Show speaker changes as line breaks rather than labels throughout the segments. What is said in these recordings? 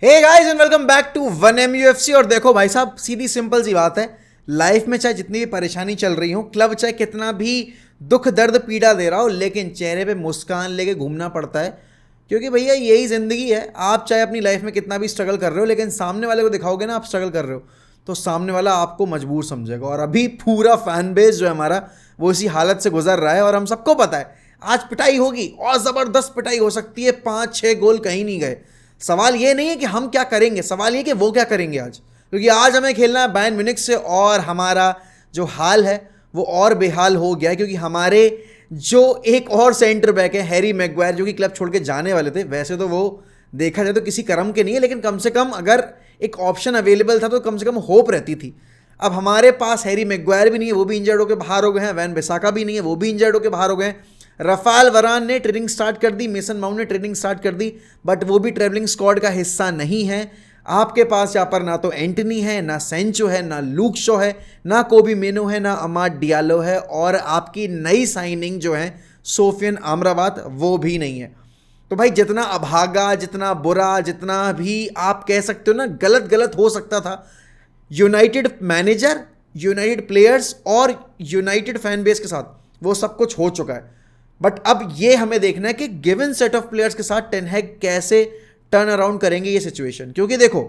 Hey guys and welcome back to 1MUFC। और देखो भाई साहब, सीधी सिंपल सी बात है, लाइफ में चाहे जितनी भी परेशानी चल रही हो, क्लब चाहे कितना भी दुख दर्द पीड़ा दे रहा हो, लेकिन चेहरे पे मुस्कान लेके घूमना पड़ता है। क्योंकि भैया यही ज़िंदगी है। आप चाहे अपनी लाइफ में कितना भी स्ट्रगल कर रहे हो, लेकिन सामने वाले को दिखाओगे ना आप स्ट्रगल कर रहे हो, तो सामने वाला आपको मजबूर समझेगा। और अभी पूरा फैन बेस जो है हमारा, वो इसी हालत से गुजर रहा है। और हम सबको पता है आज पिटाई होगी और ज़बरदस्त पिटाई हो सकती है। 5-6 गोल कहीं नहीं गए। सवाल ये नहीं है कि हम क्या करेंगे, सवाल ये कि वो क्या करेंगे आज। क्योंकि आज हमें खेलना है बायर्न म्यूनिख से, और हमारा जो हाल है वो और बेहाल हो गया। क्योंकि हमारे जो एक और सेंटर बैक है हैरी मैगवायर, जो कि क्लब छोड़ के जाने वाले थे। वैसे तो वो देखा जाए तो किसी कर्म के नहीं है, लेकिन कम से कम अगर एक ऑप्शन अवेलेबल था तो कम से कम होप रहती थी। अब हमारे पास हैरी मैगवायर भी नहीं है, वो भी इंजर्ड होकर बाहर हो गए हैं। वैन बिसाका भी नहीं है, वो भी इंजर्ड होकर बाहर हो गए हैं। रफाल वरान ने ट्रेनिंग स्टार्ट कर दी, मेसन माउंट ने ट्रेनिंग स्टार्ट कर दी, बट वो भी ट्रेवलिंग स्क्वाड का हिस्सा नहीं है। आपके पास यहाँ पर ना तो एंटनी है, ना सेंचो है, ना लूक शो है, ना कोबी मेनो है, ना अमाद डियालो है, और आपकी नई साइनिंग जो है सोफियन आमराबाद, वो भी नहीं है। तो भाई जितना अभागा, जितना बुरा, जितना भी आप कह सकते हो ना गलत गलत हो सकता था, यूनाइटेड मैनेजर, यूनाइटेड प्लेयर्स और यूनाइटेड फैन बेस के साथ वो सब कुछ हो चुका है। बट अब ये हमें देखना है कि गिवन सेट ऑफ प्लेयर्स के साथ टेन हैग कैसे टर्न अराउंड करेंगे ये सिचुएशन। क्योंकि देखो,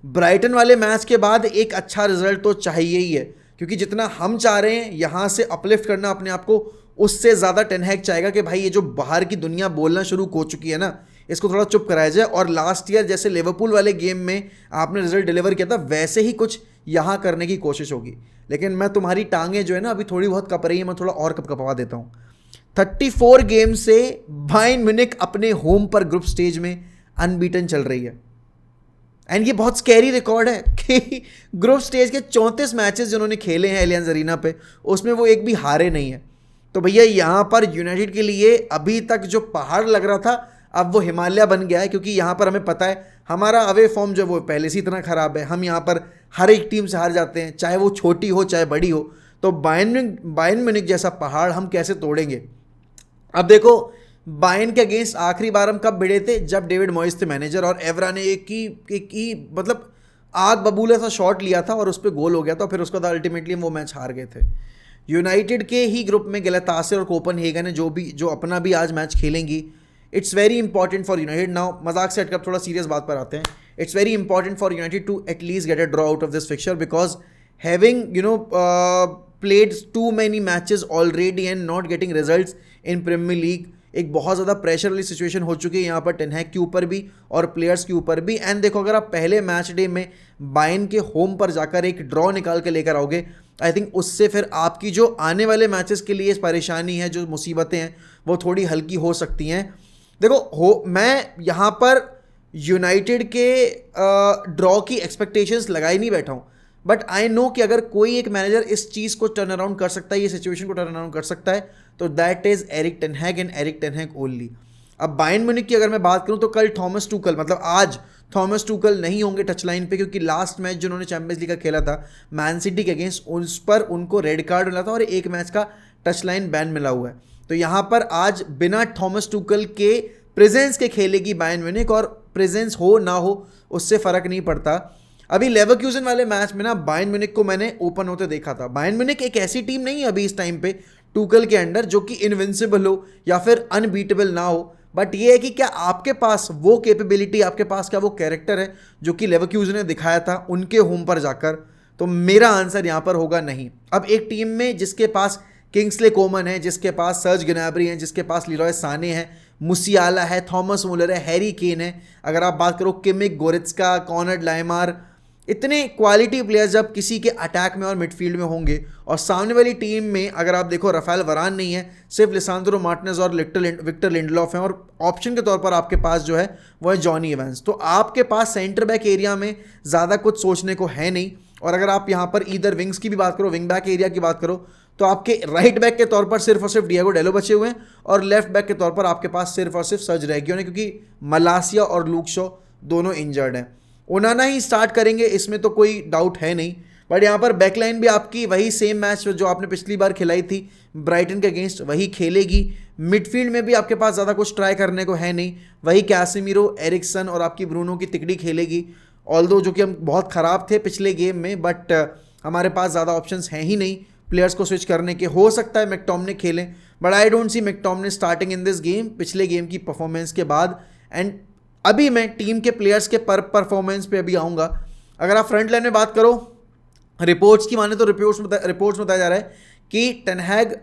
ब्राइटन वाले मैच के बाद एक अच्छा रिजल्ट तो चाहिए ही है। क्योंकि जितना हम चाह रहे हैं यहाँ से अपलिफ्ट करना अपने आप को, उससे ज़्यादा टेन हैग चाहेगा कि भाई ये जो बाहर की दुनिया बोलना शुरू हो चुकी है ना, इसको थोड़ा चुप कराया जाए। और लास्ट ईयर जैसे लिवरपूल वाले गेम में आपने रिजल्ट डिलीवर किया था, वैसे ही कुछ यहाँ करने की कोशिश होगी। लेकिन मैं तुम्हारी टांगें जो है ना अभी थोड़ी बहुत कप रही है, मैं थोड़ा और कपवा देता हूँ। 34 गेम से बायर्न म्यूनिख अपने होम पर ग्रुप स्टेज में अनबीटन चल रही है। एंड ये बहुत स्कैरी रिकॉर्ड है कि ग्रुप स्टेज के 34 मैचेस जिन्होंने खेले हैं एलियंस अरीना पे, उसमें वो एक भी हारे नहीं है। तो भैया यहाँ पर यूनाइटेड के लिए अभी तक जो पहाड़ लग रहा था, अब वो हिमालय बन गया है। क्योंकि यहाँ पर हमें पता है हमारा अवे फॉर्म जो वो पहले से इतना ख़राब है। हम यहाँ पर हर एक टीम से हार जाते हैं, चाहे वो छोटी हो चाहे बड़ी हो। तो बायर्न म्यूनिख जैसा पहाड़ हम कैसे तोड़ेंगे। अब देखो, बायर्न के अगेंस्ट आखिरी बार हम कब भिड़े थे, जब डेविड मॉइस थे मैनेजर, और एवरा ने एक ही मतलब आग बबूला सा शॉट लिया था और उस पर गोल हो गया था। फिर उसके बाद अल्टीमेटली वो मैच हार गए थे। यूनाइटेड के ही ग्रुप में गैलातासराय और कोपेनहेगन है जो अपना भी आज मैच खेलेंगी। It's very important for United. Now मजाक से हटकर थोड़ा सीरियस बात पर आते हैं। It's very important for United to at least get a draw out of this fixture, because having played too many matches already and not getting results in Premier League, एक बहुत ज़्यादा प्रेशर वाली सिचुएशन हो चुकी है यहाँ पर टेन हैग के ऊपर भी और प्लेयर्स के ऊपर भी। एंड देखो, अगर आप पहले मैच डे में बायर्न के होम पर जाकर एक ड्रॉ निकाल के लेकर आओगे, आई थिंक उससे फिर आपकी जो आने वाले मैचेस के लिए परेशानी है, जो मुसीबतें हैं, वो थोड़ी हल्की हो सकती हैं। देखो, मैं यहाँ पर यूनाइटेड के ड्रॉ की एक्सपेक्टेशंस लगाई नहीं बैठा हूँ, बट आई नो कि अगर कोई एक मैनेजर इस चीज़ को टर्न अराउंड कर सकता है, ये सिचुएशन को टर्न अराउंड कर सकता है, तो that is Erik ten Hag and Erik ten Hag only. अब बायर्न म्यूनिख की अगर मैं बात करूं तो कल थॉमस टूकल, मतलब आज थॉमस टूकल नहीं होंगे टच लाइन पे, क्योंकि लास्ट मैच जिन्होंने चैंपियंस लीग का खेला था मैन सिटी के अगेंस्ट, उस पर उनको रेड कार्ड मिला था और एक मैच का टच लाइन बैन मिला हुआ है। तो यहाँ पर आज बिना थॉमस टूकल के प्रेजेंस के खेलेगी बायर्न म्यूनिख, और प्रेजेंस हो ना हो उससे फ़र्क नहीं पड़ता। अभी लेवरक्यूजन वाले मैच में ना बायर्न म्यूनिख को मैंने ओपन होते देखा था। बायर्न म्यूनिख एक ऐसी टीम नहीं है अभी इस टाइम पे टूकल के अंडर जो कि इनविंसिबल हो या फिर अनबीटेबल ना हो, बट ये है कि क्या आपके पास वो कैपेबिलिटी, आपके पास क्या वो कैरेक्टर है जो कि लेवरक्यूजन ने दिखाया था उनके होम पर जाकर। तो मेरा आंसर यहाँ पर होगा नहीं। अब एक टीम में जिसके पास किंग्सले कोमन है, जिसके पास सर्ज ग्नैब्री है, जिसके पास लीरॉय साने है, मुसियाला है, थॉमस मुलर है, हैरी केन है, अगर आप बात करो किमिक, गोरित्स्का, कॉनर्ड लाइमार, इतने क्वालिटी प्लेयर्स जब किसी के अटैक में और मिडफील्ड में होंगे, और सामने वाली टीम में अगर आप देखो रफाल वरान नहीं है, सिर्फ लिसांद्रो मार्टिनेज और विक्टर लिंडलॉफ हैं, और ऑप्शन के तौर पर आपके पास जो है वो है जॉनी इवेंस। तो आपके पास सेंटर बैक एरिया में ज़्यादा कुछ सोचने को है नहीं। और अगर आप यहाँ पर इधर विंग्स की भी बात करो, विंग बैक एरिया की बात करो, तो आपके राइट बैक के तौर पर सिर्फ और सिर्फ डिएगो डेलो बचे हुए हैं, और लेफ्ट बैक के तौर पर आपके पास सिर्फ और सिर्फ सर्ज रेगियोन है, क्योंकि मलासिया और लूक शो दोनों इंजर्ड हैं। ओनाना ही स्टार्ट करेंगे, इसमें तो कोई डाउट है नहीं। बट यहाँ पर बैकलाइन भी आपकी वही सेम मैच जो आपने पिछली बार खिलाई थी ब्राइटन के अगेंस्ट वही खेलेगी। मिडफील्ड में भी आपके पास ज़्यादा कुछ ट्राई करने को है नहीं, वही कैसेमीरो, एरिक्सन और आपकी ब्रूनो की तिकड़ी खेलेगी। ऑल्दो जो कि हम बहुत ख़राब थे पिछले गेम में, बट हमारे पास ज़्यादा ऑप्शंस हैं ही नहीं प्लेयर्स को स्विच करने के। हो सकता है मैकटोमिने खेलें, but I don't see McTominay starting in this game पिछले गेम की परफॉर्मेंस के बाद। एंड अभी मैं टीम के प्लेयर्स के परफॉर्मेंस पे अभी आऊँगा। अगर आप फ्रंट लाइन में बात करो, रिपोर्ट्स की माने तो रिपोर्ट्स में बताया जा रहा है कि टेन हैग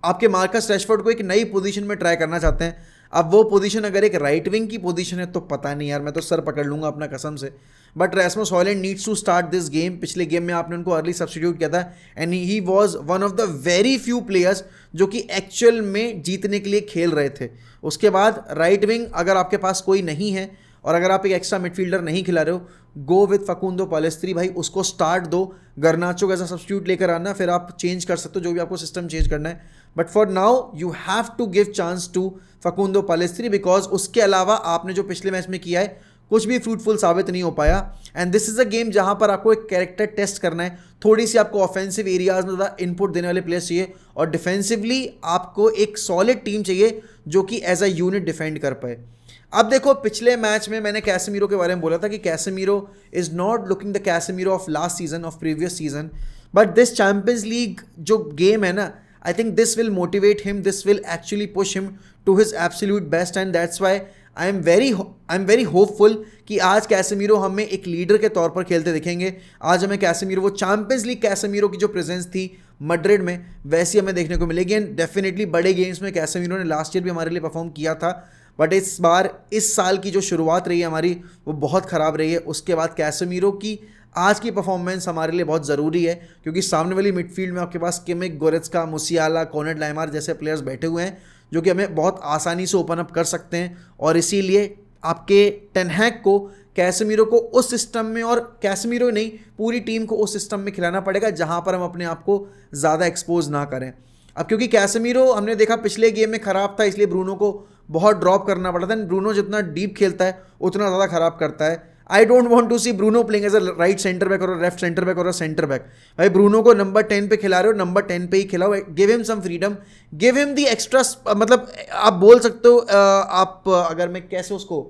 आपके मार्कस रैशफोर्ड को एक नई पोजीशन में ट्राई करना चाहते हैं। अब वो पोजीशन अगर एक राइट विंग की पोजीशन है तो पता नहीं यार, मैं तो सर पकड़ लूंगा अपना कसम से। But Rasmus Hojlund needs to start this game. पिछले गेम में आपने उनको अर्ली सब्स्टिट्यूट किया था and he was one of the very few players जो कि एक्चुअल में जीतने के लिए खेल रहे थे। उसके बाद राइट विंग अगर आपके पास कोई नहीं है और अगर आप एक एक्स्ट्रा मिडफील्डर नहीं खिला रहे हो, गो विथ फकुंदो पैलेस्ट्री भाई, उसको स्टार्ट दो। गर्नाचो कैसा सब्स्टिट्यूट लेकर आना, फिर आप चेंज कर सकते हो जो भी आपको सिस्टम चेंज करना है। But for now you have to give chance to Facundo Pellistri because उसके अलावा आपने जो पिछले मैच में किया है कुछ भी फ्रूटफुल साबित नहीं हो पाया। And this is a game जहां पर आपको एक कैरेक्टर टेस्ट करना है, थोड़ी सी आपको ऑफेंसिव एरियाज में ज़्यादा इनपुट देने वाले प्लेयर्स चाहिए और डिफेंसिवली आपको एक सॉलिड टीम चाहिए जो कि एज अ यूनिट डिफेंड कर पाए। अब देखो पिछले मैच में मैंने कैसेमीरो के बारे में बोला था कि Casemiro is not looking the Casemiro of last season, of previous season, but this Champions League जो गेम है ना, I think this will motivate him, this will actually push him to his absolute best and that's why I am very hopeful कि आज Casemiro हमें एक leader के तौर पर खेलते दिखेंगे। आज हमें कैसेमीरो, वो चैंपियंस लीग कैसेमीरो की जो प्रेजेंस थी मैड्रिड में, वैसी हमें देखने को मिलेगी। एंड डेफिनेटली बड़े गेम्स में कैसेमीरो ने लास्ट ईयर भी हमारे लिए परफॉर्म किया था, बट इस बार इस साल की जो शुरुआत रही है हमारी वो बहुत ख़राब रही है। उसके बाद कैसेमीरो की आज की परफॉर्मेंस हमारे लिए बहुत ज़रूरी है क्योंकि सामने वाली मिडफील्ड में आपके पास किमिक, गोरेत्स्का, मुसियाला, कोनेट लाइमार जैसे प्लेयर्स बैठे हुए हैं जो कि हमें बहुत आसानी से ओपन अप कर सकते हैं। और इसीलिए आपके टेन हैग को कैसेमीरो को उस सिस्टम में, और कैसेमीरो नहीं पूरी टीम को उस सिस्टम में खिलाना पड़ेगा जहां पर हम अपने आप को ज़्यादा एक्सपोज ना करें। अब क्योंकि कैसेमीरो हमने देखा पिछले गेम में ख़राब था, इसलिए ब्रूनो को बहुत ड्रॉप करना पड़ा था। ब्रूनो जितना डीप खेलता है उतना ज़्यादा ख़राब करता है। I don't want to see Bruno playing as a right centre back और लेफ्ट सेंटर बैक और सेंटर बैक। भाई ब्रूनो को नंबर 10 पे खिला रहे हो, नंबर 10 पे ही खिलाओ। Give him some freedom, give him the extra, मतलब आप बोल सकते हो आप, अगर मैं कैसे उसको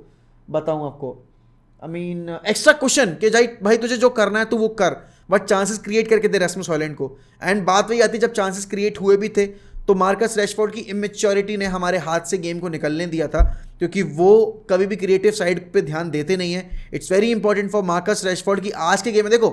बताऊं आपको, आई मीन एक्स्ट्रा क्वेश्चन कि भाई तुझे जो करना है तू वो कर, बट चांसेस क्रिएट करके दे रैसमस हॉयलैंड को। एंड बात वही आती है जब चांसेस क्रिएट हुए भी थे तो मार्कस रैशफोर्ड की इमेच्योरिटी ने हमारे हाथ से गेम को निकलने दिया था क्योंकि वो कभी भी क्रिएटिव साइड पे ध्यान देते नहीं है। It's very important for Marcus Rashford की आज के गेम में देखो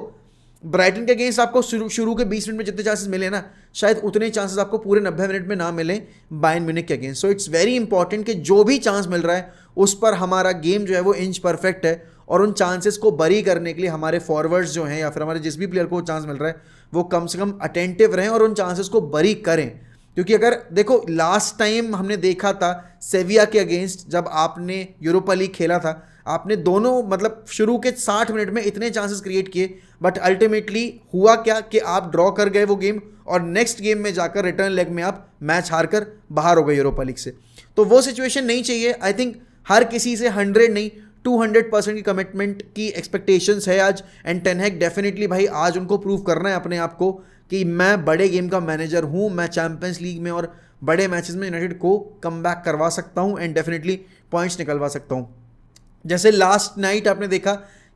ब्राइटन के अगेंस्ट आपको शुरू के 20 मिनट में जितने चांसेस मिले ना, शायद उतने चांसेस आपको पूरे 90 मिनट में ना मिले बायर्न म्यूनिख के against. So it's very important कि जो भी चांस मिल रहा है उस पर हमारा गेम जो है वो इंच परफेक्ट है और उन चांसेस को बरी करने के लिए हमारे फॉरवर्ड्स जो हैं या फिर हमारे जिस भी प्लेयर को चांस मिल रहा है वो कम से कम अटेंटिव रहें और उन चांसेस को बरी करें। क्योंकि अगर देखो लास्ट टाइम हमने देखा था सेविया के अगेंस्ट जब आपने यूरोपा लीग खेला था, आपने दोनों मतलब शुरू के 60 मिनट में इतने चांसेस क्रिएट किए, बट अल्टीमेटली हुआ क्या कि आप ड्रॉ कर गए वो गेम और नेक्स्ट गेम में जाकर रिटर्न लेग में आप मैच हार कर बाहर हो गए यूरोपा लीग से। तो वो सिचुएशन नहीं चाहिए। आई थिंक हर किसी से 100 नहीं 200% की कमिटमेंट की एक्सपेक्टेशंस है आज। एंड टेन हैग डेफिनेटली भाई आज उनको प्रूव करना है अपने आप को कि मैं बड़े गेम का मैनेजर हूँ, मैं चैंपियंस लीग में और बड़े मैचेस में यूनाइटेड को कम बैक करवा सकता हूँ एंड डेफिनेटली पॉइंट्स निकलवा सकता हूँ। जैसे लास्ट नाइट आपने देखा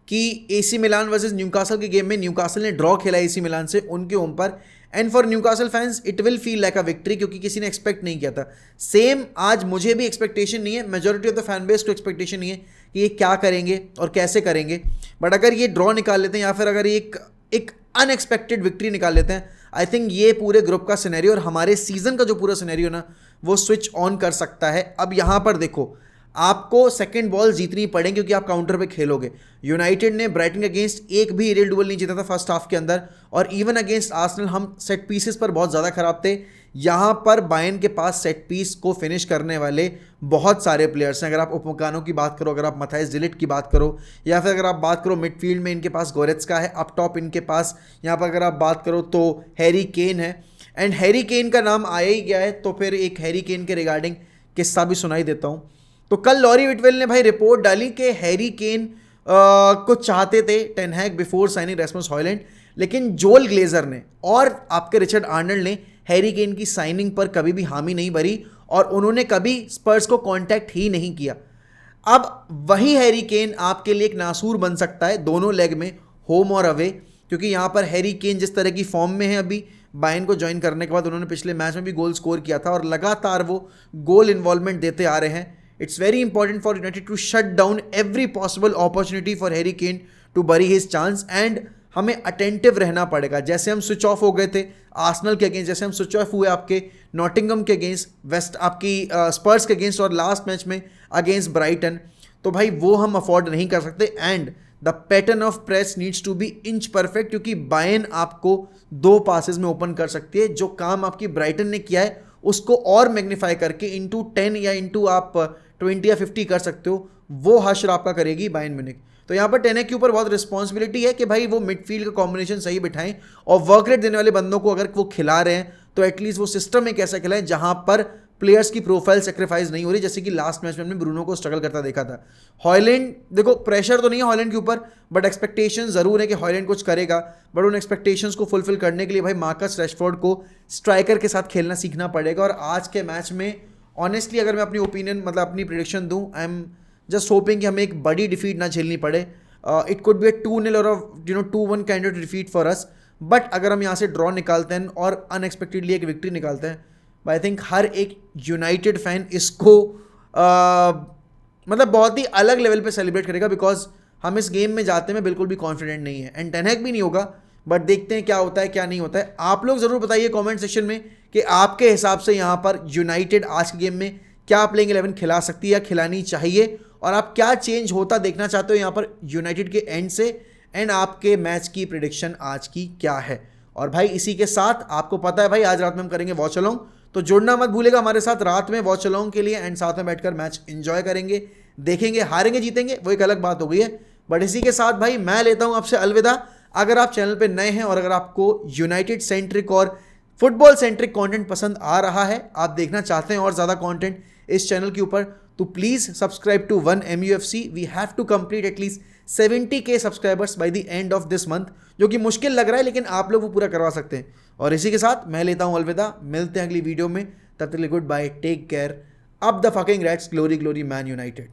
कि एसी मिलान वर्सेस न्यूकासल के गेम में न्यूकासल ने ड्रॉ खेला एसी मिलान से उनके होम पर, and for Newcastle fans it will feel like a victory क्योंकि किसी ने एक्सपेक्ट नहीं किया था। सेम आज मुझे भी एक्सपेक्टेशन नहीं है, majority of the fan base को एक्सपेक्टेशन नहीं है कि ये क्या करेंगे और कैसे करेंगे। बट अगर ये ड्रॉ निकाल लेते हैं या फिर अगर ये एक अनएक्सपेक्टेड विक्ट्री निकाल लेते हैं, आई थिंक ये पूरे ग्रुप का सिनेरियो और हमारे सीजन का जो पूरा सिनेरियो ना वो स्विच ऑन कर सकता है। अब यहाँ पर देखो आपको सेकंड बॉल जीतनी पड़ेगी क्योंकि आप काउंटर पे खेलोगे। यूनाइटेड ने ब्राइटन के अगेंस्ट एक भी एरियल डुएल नहीं जीता था फर्स्ट हाफ के अंदर, और इवन अगेंस्ट आर्सेनल हम सेट पीसेस पर बहुत ज़्यादा खराब थे। यहाँ पर बायर्न के पास सेट पीस को फिनिश करने वाले बहुत सारे प्लेयर्स हैं। अगर आप उपमकानो की बात करो, अगर आप मथाइस डिलिट की बात करो, या फिर अगर आप बात करो मिडफील्ड में इनके पास गोरेत्स्का है, अप टॉप इनके पास यहाँ पर अगर आप बात करो तो हैरी केन है। एंड हैरी केन का नाम आया ही गया है तो फिर एक हैरी केन के रिगार्डिंग किस्सा भी सुनाई देता हूँ। तो कल लॉरी विटवेल ने भाई रिपोर्ट डाली कि हैरी केन को चाहते थे टेन हैग बिफोर साइनिंग रैसमस हॉयलैंड, लेकिन जोल ग्लेजर ने और आपके रिचर्ड आर्नल्ड ने हैरी केन की साइनिंग पर कभी भी हामी नहीं भरी और उन्होंने कभी स्पर्स को कांटेक्ट ही नहीं किया। अब वही हैरी केन आपके लिए एक नासूर बन सकता है दोनों लेग में, होम और अवे, क्योंकि यहाँ पर हैरी केन जिस तरह की फॉर्म में है अभी, बायर्न को ज्वाइन करने के बाद उन्होंने पिछले मैच में भी गोल स्कोर किया था और लगातार वो गोल इन्वॉल्वमेंट देते आ रहे हैं। It's very important for United to shut down every possible opportunity for Harry Kane to bury his chance and हमें अटेंटिव रहना पड़ेगा। जैसे हम स्विच ऑफ हो गए थे आर्सेनल के अगेंस्ट, जैसे हम स्विच ऑफ हुए आपके नॉटिंगम के अगेंस्ट, वेस्ट आपकी स्पर्स के अगेंस्ट और लास्ट मैच में अगेंस्ट ब्राइटन, तो भाई वो हम अफोर्ड नहीं कर सकते। And the pattern of press needs to be inch perfect, क्योंकि बायर्न आपको 2 पासेस में ओपन कर सकती है। जो काम आपकी ब्राइटन ने किया है उसको और मैग्नीफाई करके इंटू 10 या इंटू आप 20 या 50 कर सकते हो, वो हश्र आपका करेगी बायर्न म्यूनिख। तो यहाँ पर टेनेक के ऊपर बहुत रिस्पॉन्सिबिलिटी है कि भाई वो मिडफील्ड का कॉम्बिनेशन सही बिठाएं और वर्क रेट देने वाले बंदों को अगर वो खिला रहे हैं तो एटलीस्ट वो सिस्टम में कैसा खिलाएं जहां पर प्लेयर्स की प्रोफाइल सेक्रीफाइस नहीं हो रही, जैसे कि लास्ट मैच में हमने ब्रूनो को स्ट्रगल करता देखा था। हॉयलैंड, देखो प्रेशर तो नहीं है हॉयलैंड के ऊपर, बट एक्सपेक्टेशन जरूर है कि हॉयलैंड कुछ करेगा, बट उन एक्सपेक्टेशंस को फुलफिल करने के लिए भाई मार्कस रैशफोर्ड को स्ट्राइकर के साथ खेलना सीखना पड़ेगा। और आज के मैच में ऑनेस्टली अगर मैं अपनी ओपिनियन मतलब अपनी प्रेडिक्शन दूं, आई एम जस्ट होपिंग कि हमें एक बड़ी डिफीट ना झेलनी पड़े। इट कुड बी अ 2-0 और 2-1 kind of defeat for us, but अगर हम यहाँ से ड्रॉ निकालते हैं और अनएक्सपेक्टेडली एक विक्ट्री निकालते हैं, आई थिंक हर एक यूनाइटेड फैन इसको मतलब बहुत ही अलग लेवल पे सेलिब्रेट करेगा, बिकॉज हम इस गेम में जाते में बिल्कुल भी कॉन्फिडेंट नहीं है एंड टेन हैग भी नहीं होगा, बट देखते हैं क्या होता है क्या नहीं होता है। आप लोग ज़रूर बताइए कमेंट सेक्शन में कि आपके हिसाब से यहाँ पर यूनाइटेड आज के गेम में क्या प्लेइंग 11 खिला सकती है या खिलानी चाहिए, और आप क्या चेंज होता देखना चाहते हो यहाँ पर यूनाइटेड के एंड से, एंड आपके मैच की प्रेडिक्शन आज की क्या है। और भाई इसी के साथ आपको पता है भाई आज रात में हम करेंगे वॉच अलोंग, तो जुड़ना मत भूलेगा हमारे साथ रात में वॉच अलोंग के लिए एंड साथ में बैठकर मैच एंजॉय करेंगे, देखेंगे, हारेंगे जीतेंगे वो एक अलग बात हो गई है। बट इसी के साथ भाई मैं लेता हूं आपसे अलविदा। अगर आप चैनल पे नए हैं और अगर आपको यूनाइटेड सेंट्रिक और फुटबॉल सेंट्रिक कंटेंट पसंद आ रहा है, आप देखना चाहते हैं और ज़्यादा कंटेंट इस चैनल के ऊपर, तो please subscribe to 1MUFC। We have to complete at least 70K subscribers by the end of this month, जो कि मुश्किल लग रहा है लेकिन आप लोग वो पूरा करवा सकते हैं। और इसी के साथ मैं लेता हूं अलविदा, मिलते हैं अगली वीडियो में, तब तक के लिए good bye, take care, up the fucking Reds, glory glory Man United.